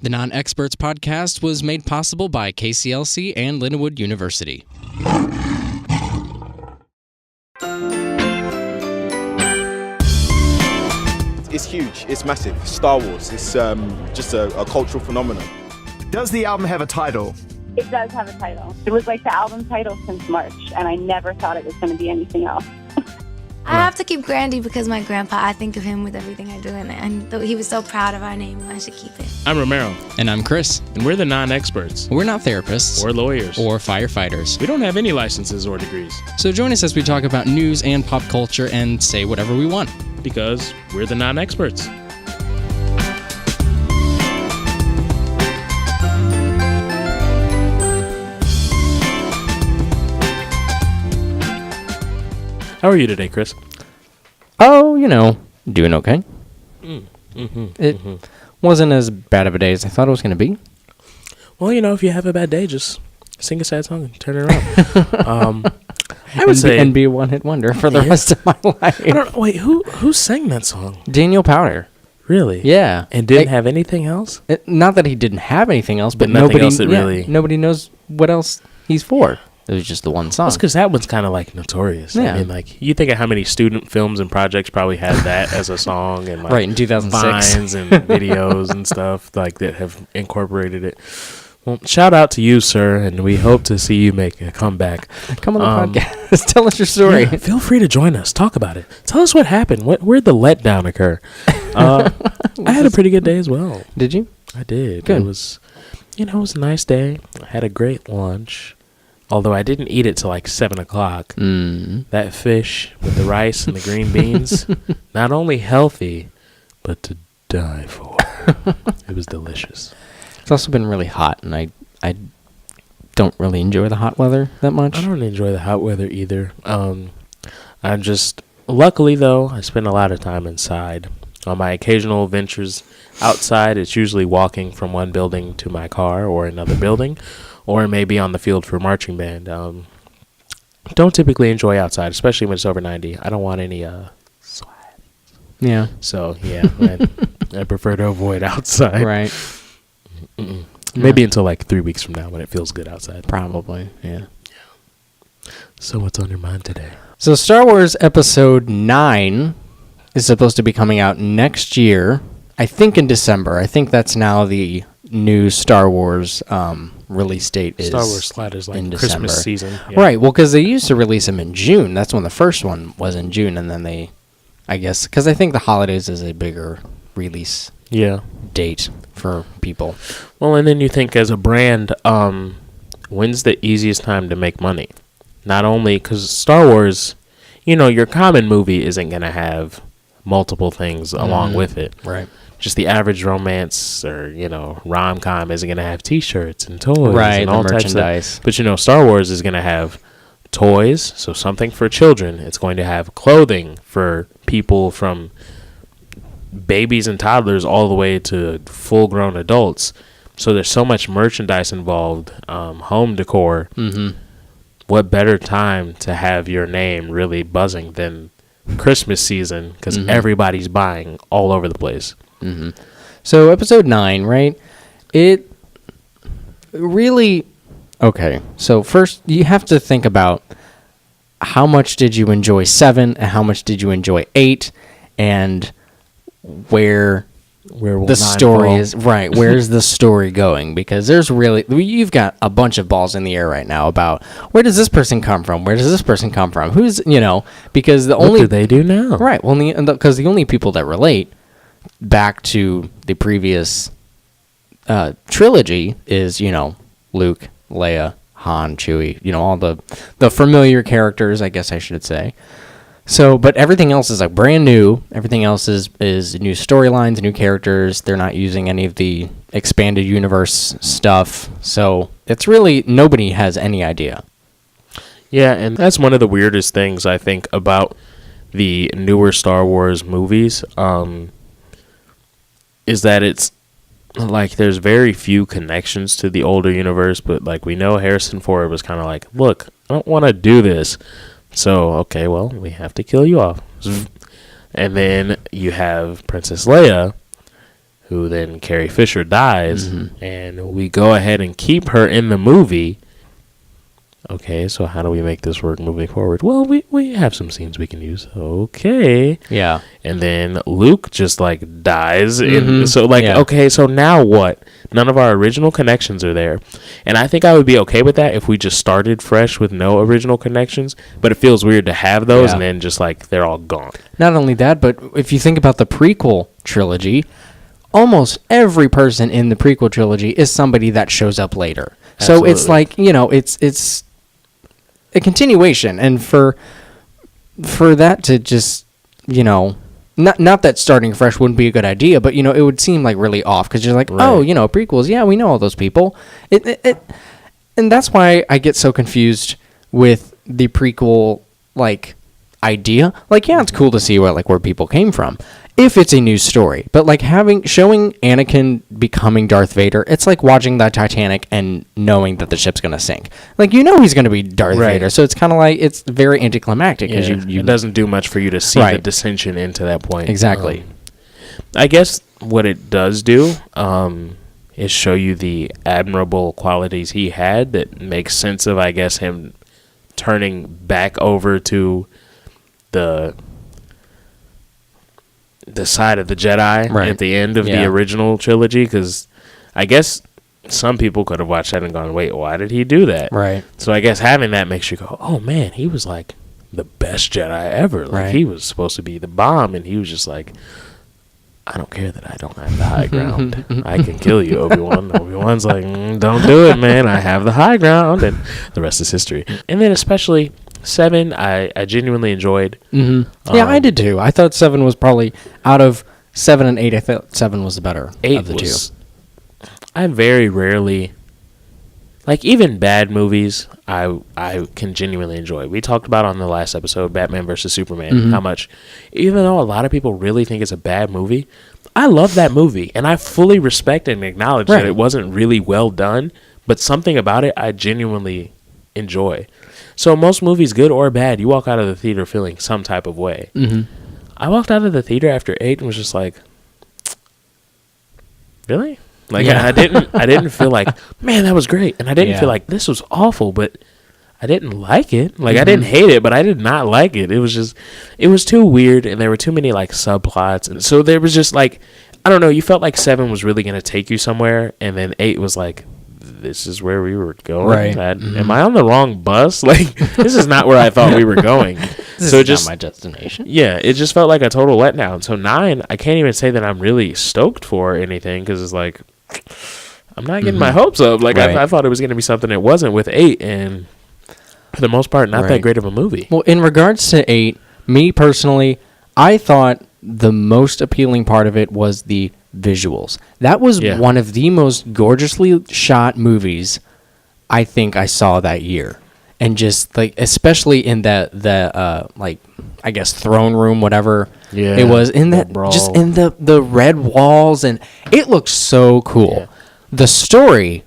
The Non-Experts podcast was made possible by KCLC and Lindenwood University. It's huge, it's massive. Star Wars, it's just a cultural phenomenon. Does the album have a title? It does have a title. It was like the album title since March, and I never thought it was going to be anything else. I have to keep Grandy because my grandpa, I think of him with everything I do, and he was so proud of our name, I should keep it. I'm Romero. And I'm Chris. And we're the non-experts. We're not therapists. Or lawyers. Or firefighters. We don't have any licenses or degrees. So join us as we talk about news and pop culture and say whatever we want. Because we're the non-experts. How are you today, Chris? Oh, doing okay. It wasn't as bad of a day as I thought it was going to be. Well, if you have a bad day, just sing a sad song and turn it around. I would say... And be a one-hit wonder for the rest of my life. I don't know. Wait, who sang that song? Daniel Powder. Really? Yeah. And didn't have anything else? Not that he didn't have anything else, but nothing nobody, else that really... nobody knows what else he's for. It was just the one song. That's because that one's kind of like notorious. Yeah. I mean, you think of how many student films and projects probably had that as a song, and right in 2006, vines and videos and stuff like that have incorporated it. Well, shout out to you, sir, and we hope to see you make a comeback. Come on the podcast. Tell us your story. Yeah, feel free to join us. Talk about it. Tell us what happened. Where'd the letdown occur? I had a pretty good day as well. Did you? I did. Good. It was, it was a nice day. I had a great lunch. Although I didn't eat it till like 7 o'clock. That fish with the rice and the green beans, not only healthy, but to die for. It was delicious. It's also been really hot, and I don't really enjoy the hot weather that much. I don't enjoy the hot weather either. Luckily though, I spend a lot of time inside. On my occasional ventures outside, it's usually walking from one building to my car or another building, or maybe on the field for marching band. Don't typically enjoy outside, especially when it's over 90. I don't want any sweat. Yeah. So, yeah, I prefer to avoid outside. Right. Maybe until like 3 weeks from now when it feels good outside. Probably, yeah. So what's on your mind today? So Star Wars Episode 9 is supposed to be coming out next year. I think in December. I think that's now the new Star Wars release date is Star Wars slide is like in Christmas December. season. Yeah. Right, well, because they used to release them in June. That's when the first one was in June, and then I guess, because I think the holidays is a bigger release date for people. Well, and then you think as a brand, when's the easiest time to make money? Not only because Star Wars, your common movie isn't going to have multiple things along with it. Right. Just the average romance or, rom-com isn't going to have T-shirts and toys. Right, and the all merchandise. But, Star Wars is going to have toys, so something for children. It's going to have clothing for people from babies and toddlers all the way to full-grown adults. So there's so much merchandise involved, home decor. Mm-hmm. What better time to have your name really buzzing than Christmas season, because everybody's buying all over the place. Mm-hmm. So Episode 9, right? It really... Okay, so first you have to think about how much did you enjoy 7 and how much did you enjoy 8, and where will the 9 story fall? is right. Where's the story going? Because you've got a bunch of balls in the air right now about where does this person come from? Where does this person come from? Who's because what do they do now? Right. Well, because the only people that relate back to the previous trilogy is Luke, Leia, Han, Chewie. All the familiar characters, I guess I should say. So, but everything else is like brand new. Everything else is new storylines, new characters. They're not using any of the expanded universe stuff. So it's really, nobody has any idea. Yeah, and that's one of the weirdest things I think about the newer Star Wars movies, is that it's like there's very few connections to the older universe, but like we know Harrison Ford was kind of like, look, I don't want to do this. So, okay, well, we have to kill you off. And then you have Princess Leia, who then Carrie Fisher dies, and we go ahead and keep her in the movie. Okay, so how do we make this work moving forward? Well, we have some scenes we can use. Okay. Yeah. And then Luke just like dies. So like, okay, so now what? None of our original connections are there. And I think I would be okay with that if we just started fresh with no original connections. But it feels weird to have those and then just like they're all gone. Not only that, but if you think about the prequel trilogy, almost every person in the prequel trilogy is somebody that shows up later. Absolutely. So it's like, it's a continuation, and for that to just, not that starting fresh wouldn't be a good idea, but it would seem like really off because you're like, prequels, yeah, we know all those people. And that's why I get so confused with the prequel idea. It's cool to see where people came from if it's a new story, but showing Anakin becoming Darth Vader, it's like watching the Titanic and knowing that the ship's gonna sink. He's gonna be Darth Vader, so it's kind of it's very anticlimactic because it doesn't do much for you to see the dissension into that point. Exactly. I guess what it does do is show you the admirable qualities he had that makes sense of, I guess, him turning back over to the side of the Jedi at the end of the original trilogy, because I guess some people could have watched that and gone, wait, why did he do that? Right. So I guess having that makes you go, oh man, he was like the best Jedi ever. He was supposed to be the bomb, and he was just like, I don't care that I don't have the high ground. I can kill you, Obi-Wan. Obi-Wan's like, don't do it, man. I have the high ground, and the rest is history. And then especially 7, I genuinely enjoyed. Mm-hmm. Yeah, I did too. I thought 7 was probably, out of 7 and 8, I thought 7 was the better of the two. I very rarely, even bad movies, I can genuinely enjoy. We talked about on the last episode, Batman vs. Superman, how much, even though a lot of people really think it's a bad movie, I love that movie, and I fully respect and acknowledge that it wasn't really well done, but something about it I genuinely enjoy. So most movies, good or bad, you walk out of the theater feeling some type of way. I walked out of the theater after 8 and was just like, really? I didn't feel like, man, that was great. And I didn't feel like this was awful, but I didn't like it. I didn't hate it, but I did not like it. It was too weird, and there were too many subplots. And so there was just I don't know, you felt like 7 was really going to take you somewhere, and then 8 was like, this is where we were going. Right. Am I on the wrong bus? This is not where I thought we were going. This is not my destination. Yeah, it just felt like a total letdown. So 9, I can't even say that I'm really stoked for anything, because it's I'm not getting my hopes up. I thought it was going to be something it wasn't with 8, and for the most part, not that great of a movie. Well, in regards to 8, me personally, I thought the most appealing part of it was the visuals. That was one of the most gorgeously shot movies I think I saw that year. And just especially in the I guess throne room, whatever it was, in that just in the red walls, and it looked so cool. Yeah. The story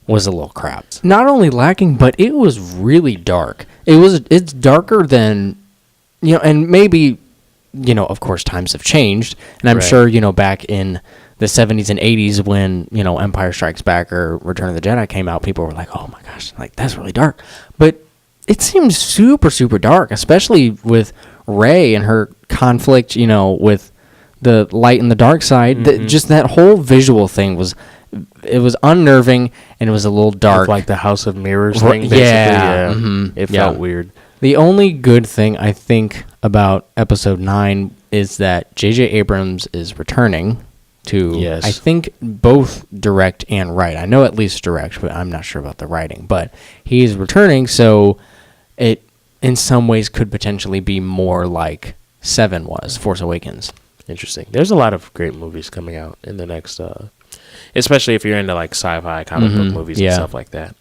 was a little crap. Not only lacking, but it was really dark. It's darker than and maybe of course times have changed, and I'm sure back in the 70s and 80s when Empire Strikes Back or Return of the Jedi came out, people were like, oh my gosh, that's really dark. But it seems super, super dark, especially with Rey and her conflict, with the light and the dark side. Just that whole visual thing was unnerving, and it was a little dark. Like the House of Mirrors thing, basically. Yeah. It felt weird. The only good thing I think about Episode 9 is that J.J. Abrams is returning to, I think, both direct and write. I know at least direct, but I'm not sure about the writing. But he's returning, so it, in some ways, could potentially be more like 7 was, Force Awakens. Interesting. There's a lot of great movies coming out in the next, especially if you're into sci-fi comic book movies and stuff like that.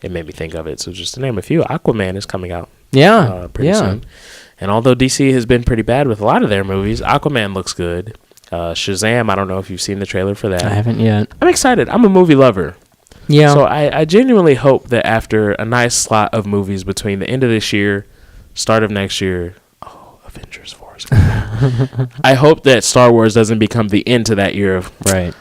It made me think of it. So just to name a few, Aquaman is coming out. Pretty soon. And although DC has been pretty bad with a lot of their movies, Aquaman looks good. Shazam, I don't know if you've seen the trailer for that. I haven't yet. I'm excited. I'm a movie lover. Yeah. So I genuinely hope that after a nice slot of movies between the end of this year, start of next year, Avengers 4. Wars. I hope that Star Wars doesn't become the end to that year of Right.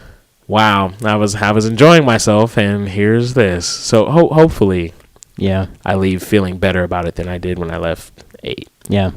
wow, I was enjoying myself, and here's this. So hopefully, Yeah. I leave feeling better about it than I did when I left 8. Yeah.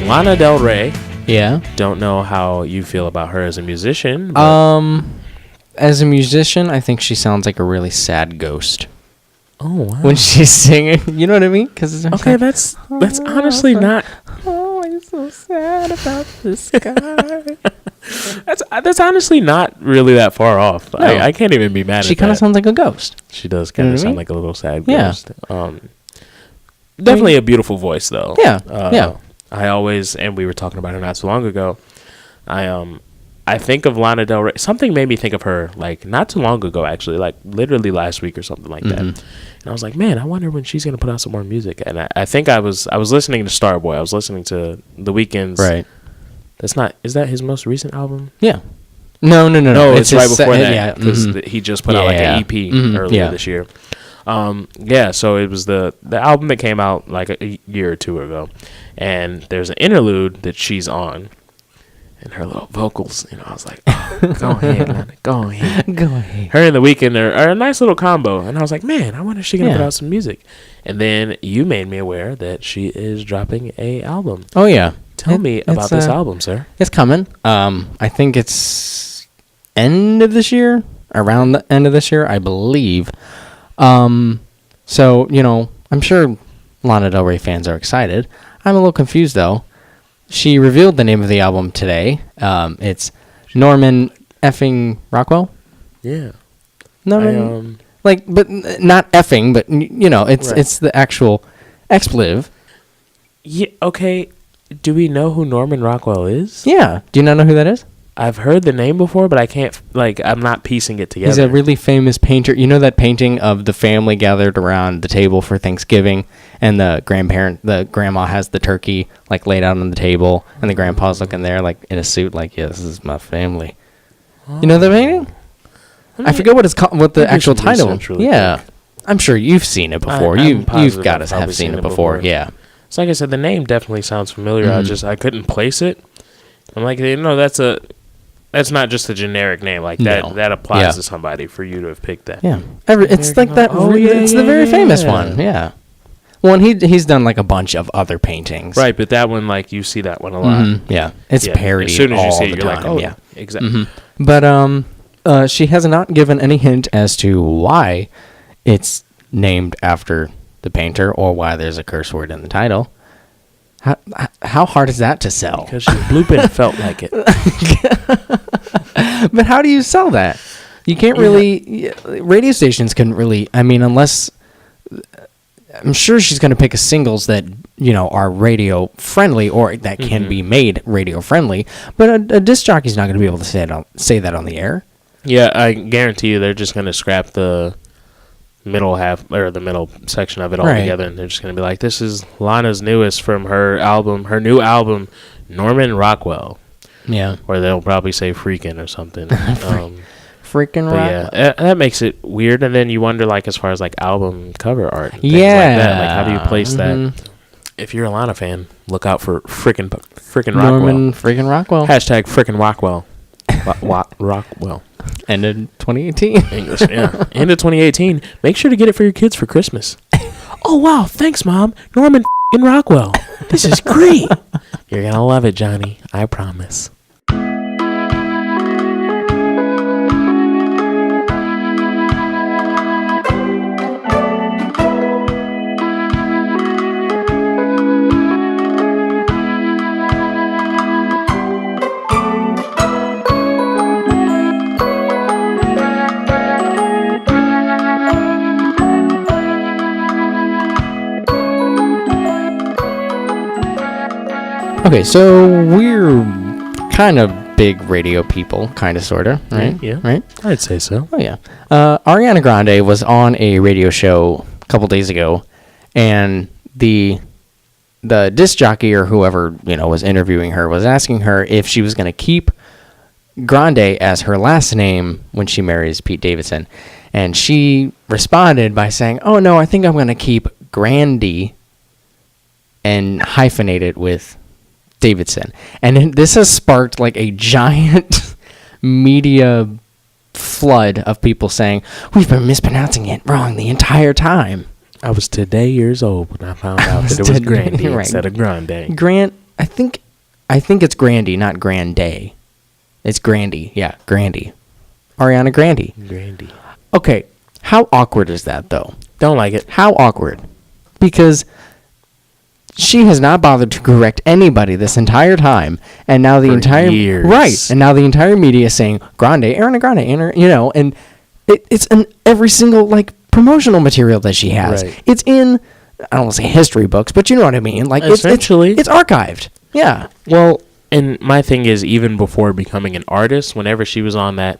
Lana Del Rey. Yeah. Don't know how you feel about her as a musician. But As a musician, I think she sounds like a really sad ghost oh wow. when she's singing. You know what I mean? Because Okay, that's honestly not. Oh, I'm so sad about this guy. That's honestly not really that far off. No. I can't even be mad She at kind that. of sounds like a ghost. She does You know kind what I of sound mean? like a little sad Yeah. ghost. Definitely a beautiful voice, though. Yeah, yeah. I always, and we were talking about her not so long ago. I think of Lana Del Rey. Something made me think of her, like not too long ago, actually, like literally last week or something like that. And I was like, man, I wonder when she's gonna put out some more music. And I think I was listening to Starboy. I was listening to The Weeknd's. Right. That's not. Is that his most recent album? Yeah. No. No, it's right his before that yeah. because he just put out like Yeah. an EP earlier this year. So it was the album that came out like a year or two ago, and there's an interlude that she's on, and her little vocals. I was like, oh, go ahead, Lana, go ahead. Go ahead. Her and The Weeknd are a nice little combo, and I was like, man, I wonder if she's gonna Yeah. put out some music. And then you made me aware that she is dropping a album. Oh yeah. Tell me about it's, this album, sir. It's coming. I think it's end of this year, around the end of this year, I believe. So, I'm sure Lana Del Rey fans are excited. I'm a little confused though. She revealed the name of the album today. It's Norman effing Rockwell. Yeah. Norman, but not effing, but Right. it's the actual expletive. Yeah. Okay. Do we know who Norman Rockwell is? Yeah. Do you not know who that is? I've heard the name before, but I can't, I'm not piecing it together. He's a really famous painter. You know that painting of the family gathered around the table for Thanksgiving, and the grandma has the turkey laid out on the table, and the grandpa's looking there in a suit, yeah, this is my family. You know the painting? I forget what it's called, what the I'll do actual some title. research really Yeah, quick. I'm sure you've seen it before. I'm You've positive got I've to probably have seen it before. Yeah. So like I said, the name definitely sounds familiar. I couldn't place it. I'm like, that's not just a generic name like that. No. That applies Yeah. to somebody for you to have picked that. Yeah, it's like that. Oh, yeah, it's the yeah, very famous yeah. one. Yeah. Well, and he's done a bunch of other paintings. Right, but that one, you see that one a lot. Yeah, it's Yeah, parodied as soon as you all see it, the you're time. like, oh, yeah. exactly. But she has not given any hint as to why it's named after the painter or why there's a curse word in the title. How hard is that to sell? Because she blooped and felt like it. But how do you sell that? You can't really. Radio stations couldn't really. I mean, unless I'm sure she's going to pick a singles that are radio friendly or that can be made radio friendly. But a disc jockey's not going to be able to say that on the air. Yeah, I guarantee you they're just going to scrap the middle half or the middle section of it all Right. together, and they're just going to be like, this is Lana's newest from her new album, Norman Rockwell. Yeah, Or they'll probably say Freakin' or something. freaking But right. yeah, that makes it weird, and then you wonder, as far as album cover art, and things Yeah. like that. How do you place that? If you're a Lana fan, look out for frickin' Rockwell. Norman freaking Rockwell. Hashtag frickin' Rockwell. Rockwell. End of 2018. English, yeah. End of 2018. Make sure to get it for your kids for Christmas. Oh, wow. Thanks, Mom. Norman f***ing Rockwell. This is great. You're going to love it, Johnny. I promise. Okay, so we're kind of big radio people, kind of, sort of, right? Yeah. Right? I'd say so. Oh, yeah. Ariana Grande was on a radio show a couple days ago, and the disc jockey or whoever, was interviewing her was asking her if she was going to keep Grande as her last name when she marries Pete Davidson. And she responded by saying, "Oh, no, I think I'm going to keep Grandy and hyphenate it with Davidson." And this has sparked like a giant media flood of people saying, "We've been mispronouncing it wrong the entire time." I was today years old when I found out that it was Grandy right. instead of Grande. I think it's Grandy, not Grande. It's Grandy. Yeah, Grandy. Ariana Grande. Grandy. Okay, how awkward is that, though? Don't like it. How awkward? Because she has not bothered to correct anybody this entire time, and now the For entire years. right, and now the entire media is saying Grande, Ariana Grande, and it's in every single like promotional material that she has. Right. It's in, I don't want to say history books, but you know what I mean. Like Essentially. it's archived. Yeah. Well, and my thing is, even before becoming an artist, whenever she was on that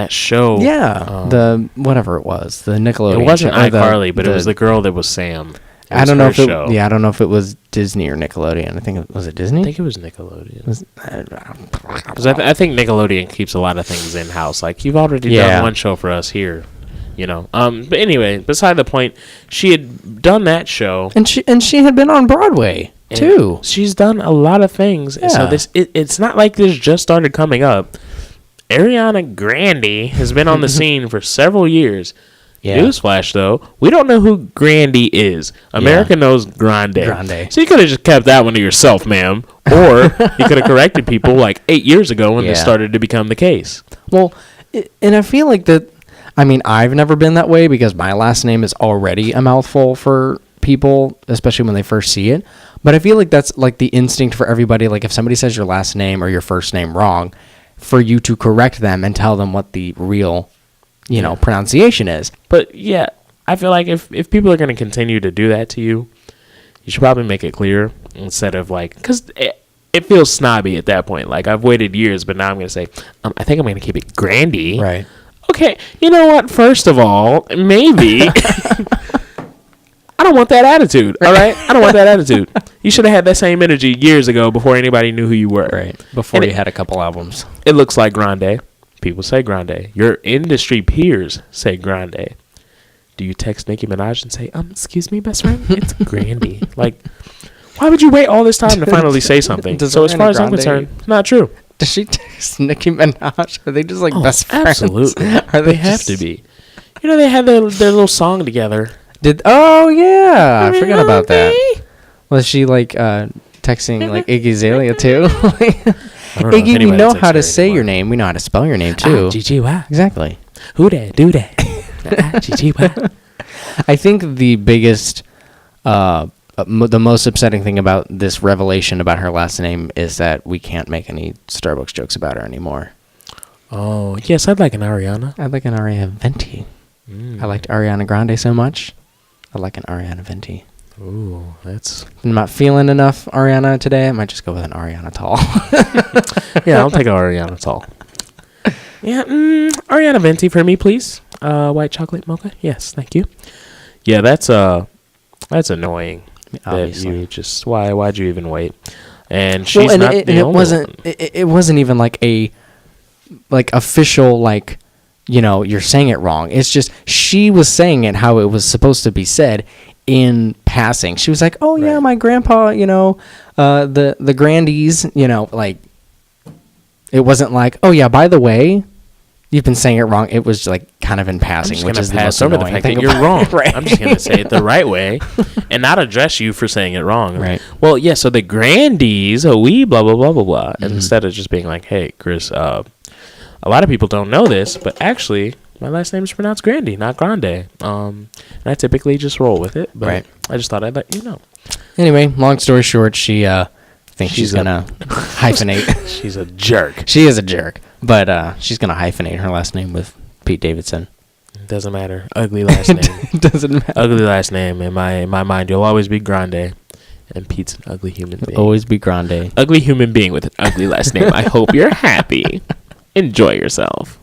show, Yeah, the whatever it was, the Nickelodeon. it wasn't show, or iCarly, but it was the girl that was Sam. I don't know if show. I don't know if it was Disney or Nickelodeon. I think was it Disney? I think it was Nickelodeon. Because I think Nickelodeon keeps a lot of things in house. Like, you've already done one show for us here, But anyway, beside the point, she had done that show, and she had been on Broadway too. She's done a lot of things. Yeah. So it's not like this just started coming up. Ariana Grande has been on the scene for several years. Yeah. Newsflash, though, we don't know who Grandy is. America knows Grande. Grande. So you could have just kept that one to yourself, ma'am. Or you could have corrected people like 8 years ago when this started to become the case. Well, and I feel like that. I mean, I've never been that way because my last name is already a mouthful for people, especially when they first see it. But I feel like that's like the instinct for everybody. Like if somebody says your last name or your first name wrong, for you to correct them and tell them what the real, pronunciation is. But yeah, I feel like if people are going to continue to do that to you, you should probably make it clear instead of like, because it feels snobby at that point. Like, I've waited years, but now I'm going to say, I think I'm going to keep it Grandy. Right. Okay, you know what? First of all, maybe I don't want that attitude. All right, I don't want that attitude. You should have had that same energy years ago before anybody knew who you were. Right. Before you had a couple albums. It looks like Grande. People say Grande. Your industry peers say Grande. Do you text Nicki Minaj and say, excuse me, best friend? It's Grandy. Like, why would you wait all this time to finally say something? So as far as I'm concerned, it's not true. Does she text Nicki Minaj? Are they just like best friends? Absolutely. Are They have to be. They had their little song together. Oh yeah, I forgot about that. Was she like texting like Iggy Azalea too? Iggy, we know how to say your name. We know how to spell your name too. GGY. Exactly. Who that? Do that. GGY. I think the biggest, the most upsetting thing about this revelation about her last name is that we can't make any Starbucks jokes about her anymore. Oh yes, I'd like an Ariana. I'd like an Ariana Venti. I liked Ariana Grande so much. I'd like an Ariana Venti. Ooh, that's. I'm not feeling enough Ariana today. I might just go with an Ariana Tall. Yeah, I'll take an Ariana Tall. Yeah, Ariana Venti for me, please. White chocolate mocha. Yes, thank you. Yeah, that's annoying. Obviously. That you just why'd you even wait? And she's not the only one. It wasn't even like a official like, you're saying it wrong. It's just she was saying it how it was supposed to be said in passing. She was like, "Oh yeah, my grandpa, the Grandies, like." It wasn't like, "Oh yeah, by the way, you've been saying it wrong." It was like kind of in passing, which is the most over the annoying fact thing that you're wrong. Right. I'm just gonna say it the right way, and not address you for saying it wrong. Right. Well, yeah. So the Grandies, we blah blah blah blah blah. And instead of just being like, "Hey, Chris, a lot of people don't know this, but actually, my last name is pronounced Grandy, not Grande." And I typically just roll with it, but Right. I just thought I'd let you know. Anyway, long story short, she thinks she's gonna hyphenate. She's a jerk. She is a jerk, but she's gonna hyphenate her last name with Pete Davidson. Doesn't matter. Ugly last name. Doesn't matter. Ugly last name. In my mind, you'll always be Grande. And Pete's an ugly human being. Always be grande. Ugly human being with an ugly last name. I hope you're happy. Enjoy yourself.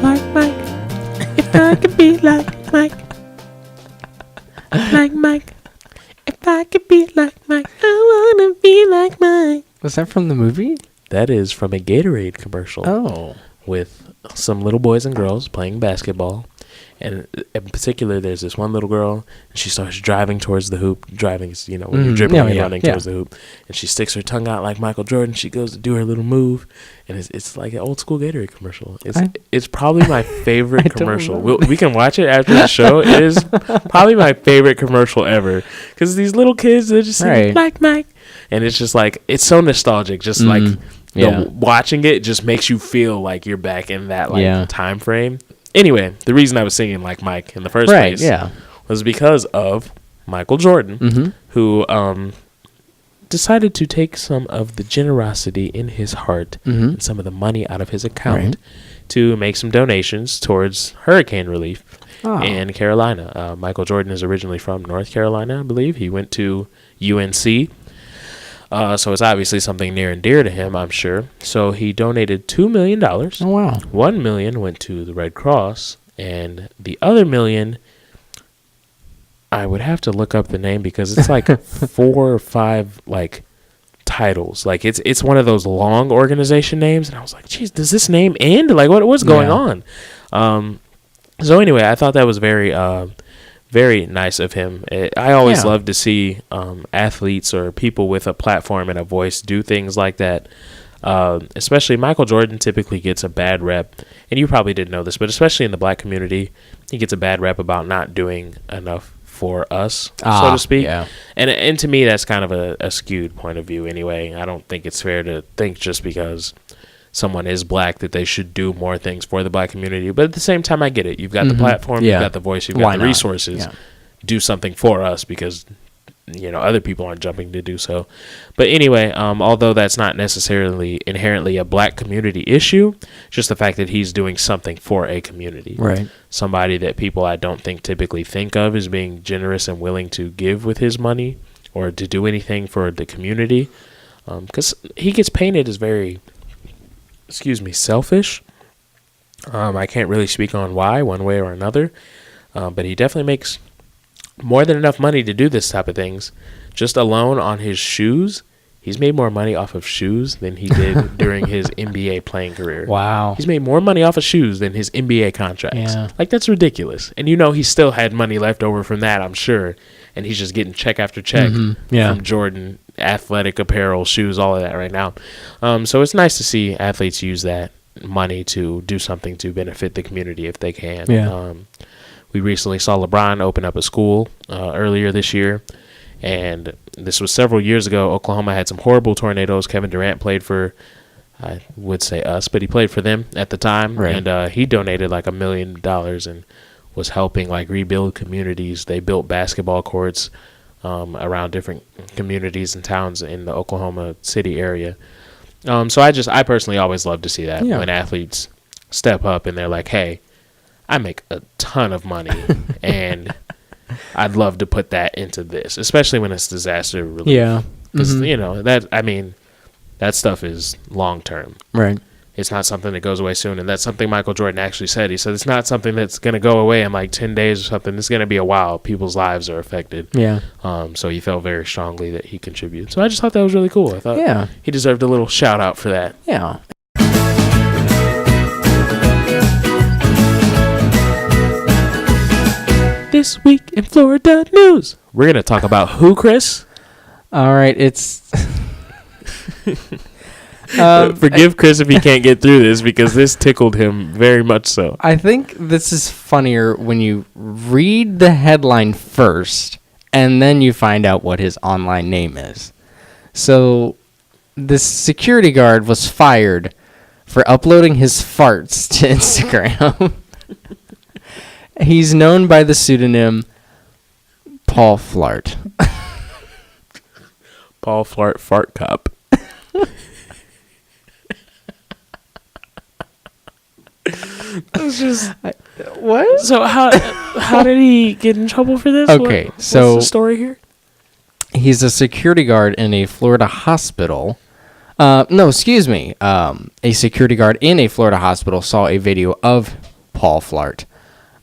Like Mike. If I could be like Mike. Like Mike. If I could be like Mike, I wanna be like Mike. Was that from the movie? That is from a Gatorade commercial. Oh. With some little boys and girls playing basketball. And in particular, there's this one little girl, and she starts driving towards the hoop. Driving is, when you're dribbling and running towards the hoop. And she sticks her tongue out like Michael Jordan. She goes to do her little move. And it's like an old school Gatorade commercial. It's probably my favorite commercial. We can watch it after the show. It is probably my favorite commercial ever. Because these little kids, they're just singing like Mike. And it's just like, it's so nostalgic. Just like watching it just makes you feel like you're back in that time frame. Anyway, the reason I was singing like Mike in the first place was because of Michael Jordan, who decided to take some of the generosity in his heart and some of the money out of his account to make some donations towards hurricane relief in Carolina. Michael Jordan is originally from North Carolina, I believe. He went to UNC. So it's obviously something near and dear to him, I'm sure. So he donated $2 million. Oh, wow. $1 million went to the Red Cross, and the other $1 million, I would have to look up the name because it's like 4 or 5 titles. Like it's one of those long organization names, and I was like, geez, does this name end? Like what's going on? So anyway, I thought that was very nice of him. I always love to see athletes or people with a platform and a voice do things like that. Especially Michael Jordan typically gets a bad rep, and you probably didn't know this, but especially in the black community, he gets a bad rep about not doing enough for us, so to speak. Yeah. And to me, that's kind of a skewed point of view anyway. I don't think it's fair to think just because someone is black that they should do more things for the black community. But at the same time, I get it. You've got the platform, you've got the voice, you've got the resources. Yeah. Do something for us because other people aren't jumping to do so. But anyway, although that's not necessarily inherently a black community issue, just the fact that he's doing something for a community. Right. Somebody that people I don't think typically think of as being generous and willing to give with his money or to do anything for the community. Because he gets painted as very selfish. I can't really speak on why, one way or another, but he definitely makes more than enough money to do this type of things. Just alone on his shoes, he's made more money off of shoes than he did during his NBA playing career. Wow. He's made more money off of shoes than his NBA contracts. Yeah. Like, that's ridiculous. And he still had money left over from that, I'm sure. And he's just getting check after check from Jordan, athletic apparel, shoes, all of that right now. So it's nice to see athletes use that money to do something to benefit the community if they can. Yeah. We recently saw LeBron open up a school earlier this year. And this was several years ago. Oklahoma had some horrible tornadoes. Kevin Durant played for, I would say us, but he played for them at the time. Right. And he donated like $1 million and was helping rebuild communities. They built basketball courts around different communities and towns in the Oklahoma City area. So I personally always love to see that when athletes step up and they're like, hey, I make a ton of money and I'd love to put that into this, especially when it's disaster relief. Yeah. Because, that stuff is long term. Right. It's not something that goes away soon. And that's something Michael Jordan actually said. He said it's not something that's going to go away in 10 days or something. It's going to be a while. People's lives are affected. Yeah. So he felt very strongly that he contributed. So I just thought that was really cool. I thought he deserved a little shout out for that. Yeah. This week in Florida news. We're going to talk about who, Chris? All right. It's... Forgive Chris if he can't get through this because this tickled him very much so. I think this is funnier when you read the headline first and then you find out what his online name is. So this security guard was fired for uploading his farts to Instagram. He's known by the pseudonym Paul Flart. Paul Flart Fart Cup. That's just What? so. How did he get in trouble for this? Okay, what's so the story here? He's a security guard in a Florida hospital. No, excuse me. A security guard in a Florida hospital saw a video of Paul Flart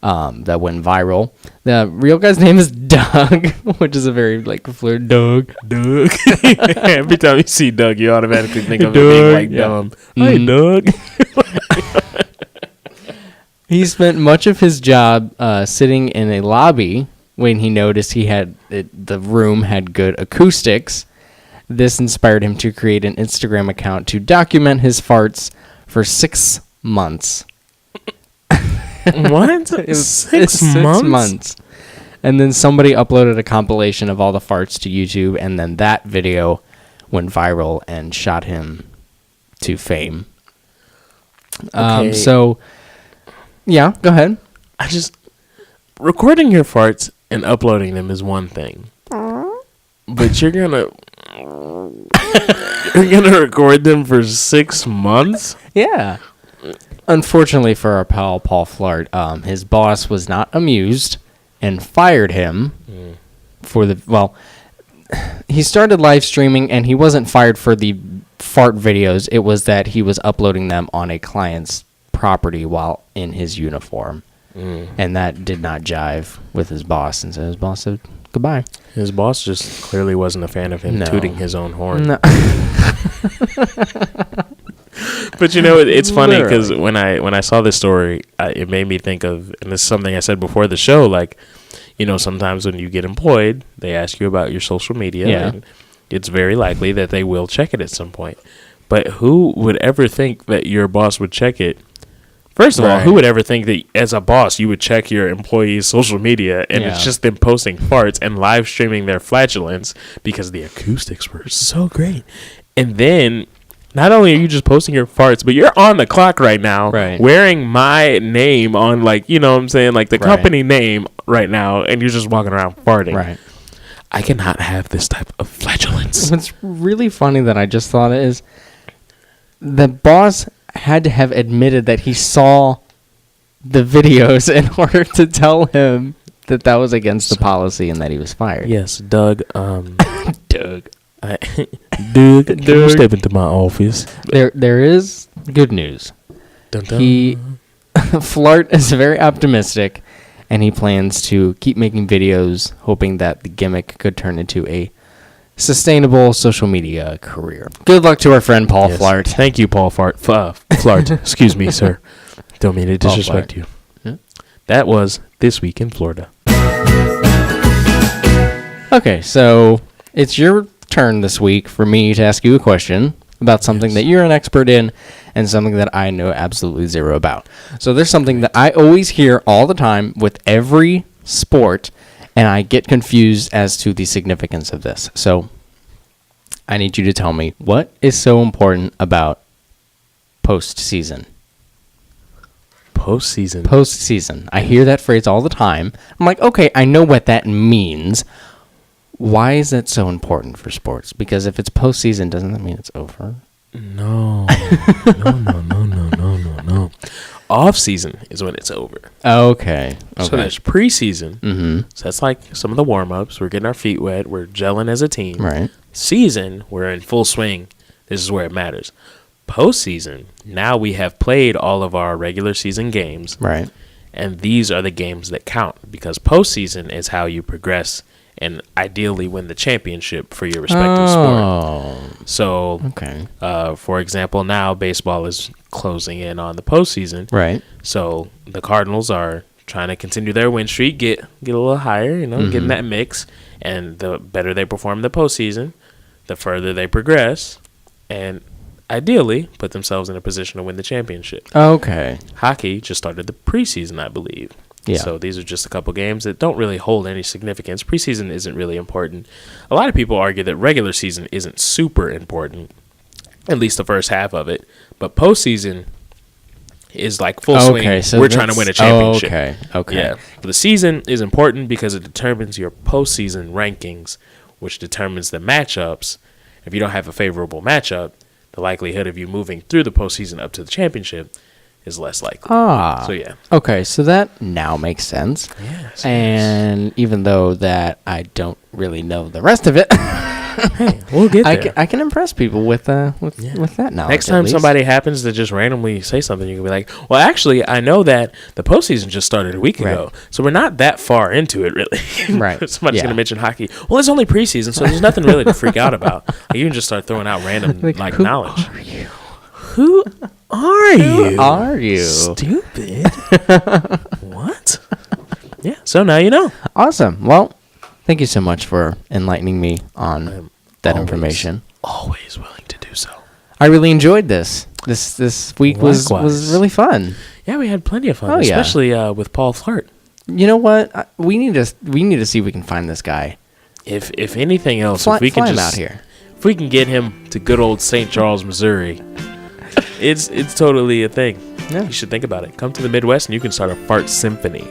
that went viral. The real guy's name is Doug, which is a very Florida Doug. Every time you see Doug, you automatically think of him being dumb. Hey, Doug. He spent much of his job sitting in a lobby when he noticed the room had good acoustics. This inspired him to create an Instagram account to document his farts for 6 months. What? It was 6 months? 6 months. And then somebody uploaded a compilation of all the farts to YouTube, and then that video went viral and shot him to fame. Okay. Yeah, go ahead. Recording your farts and uploading them is one thing, but you're gonna record them for 6 months? Yeah. Unfortunately for our pal Paul Flart, his boss was not amused and fired him he started live streaming, and he wasn't fired for the fart videos. It was that he was uploading them on a client's property while in his uniform. And that did not jive with his boss, and so his boss said goodbye. His boss just clearly wasn't a fan of him tooting his own horn. No. But it's funny because when I saw this story, it made me think of, and this is something I said before the show, sometimes when you get employed, they ask you about your social media. Yeah. And it's very likely that they will check it at some point. But who would ever think that your boss would check it? First of all, who would ever think that as a boss you would check your employees' social media and it's just them posting farts and live streaming their flatulence because the acoustics were so great? And then not only are you just posting your farts, but you're on the clock right now wearing my name on the company name right now, and you're just walking around farting. Right. I cannot have this type of flatulence. What's really funny that I just thought is the boss had to have admitted that he saw the videos in order to tell him that was against the policy and that he was fired. Yes, Doug. Doug. Doug, can you step into my office? There is good news. Dun, dun. Flart is very optimistic, and he plans to keep making videos, hoping that the gimmick could turn into a sustainable social media career. Good luck to our friend Paul Flart. Thank you, Paul Flart. Excuse me, sir. Don't mean to disrespect you. Yeah. That was This Week in Florida. Okay, so it's your turn this week for me to ask you a question about something that you're an expert in and something that I know absolutely zero about. So there's something that I always hear all the time with every sport, and I get confused as to the significance of this. So I need you to tell me, what is so important about postseason? Postseason. I hear that phrase all the time. I'm like, okay, I know what that means. Why is that so important for sports? Because if it's postseason, doesn't that mean it's over? No. Off season is when it's over. Okay. So there's preseason. Mm-hmm. So that's like some of the warm-ups. We're getting our feet wet. We're gelling as a team. Right. Season, we're in full swing. This is where it matters. Postseason, now we have played all of our regular season games. Right. And these are the games that count, because postseason is how you progress and ideally win the championship for your respective sport. So, okay. For example, now baseball is closing in on the postseason. Right. So the Cardinals are trying to continue their win streak, get a little higher, get in that mix. And the better they perform in the postseason, the further they progress, and ideally put themselves in a position to win the championship. Okay. Hockey just started the preseason, I believe. Yeah. So these are just a couple games that don't really hold any significance. Preseason isn't really important. A lot of people argue that regular season isn't super important, at least the first half of it. But postseason is like full swing. So we're trying to win a championship. Okay. Yeah. The season is important because it determines your postseason rankings, which determines the matchups If you don't have a favorable matchup, the likelihood of you moving through the postseason up to the championship is less likely. So yeah. Okay, so that now makes sense. Yes. And even though that I don't really know the rest of it, We'll get there. I can impress people with that knowledge. Next at time least. somebody happens to just randomly say something, you can be like, well, actually, I know that the postseason just started a week ago, so we're not that far into it, really. Right. Somebody's Yeah. going to mention hockey. Well, it's only preseason, so there's nothing really to freak out about. Like, you can just start throwing out random Who knowledge. Are you? Who are you? Who are you? Stupid. What? Yeah, so now you know. Awesome. Well, thank you so much for enlightening me on that information. Always willing to do so. I really enjoyed this. This week was Likewise. really fun. Yeah, we had plenty of fun, Oh, yeah. especially with Paul Flart. You know what? We need to see if we can find this guy. If anything else, Fly if we can him just out here. if we can get him to good old St. Charles, Missouri, it's totally a thing. Yeah. You should think about it. Come to the Midwest and you can start a fart symphony.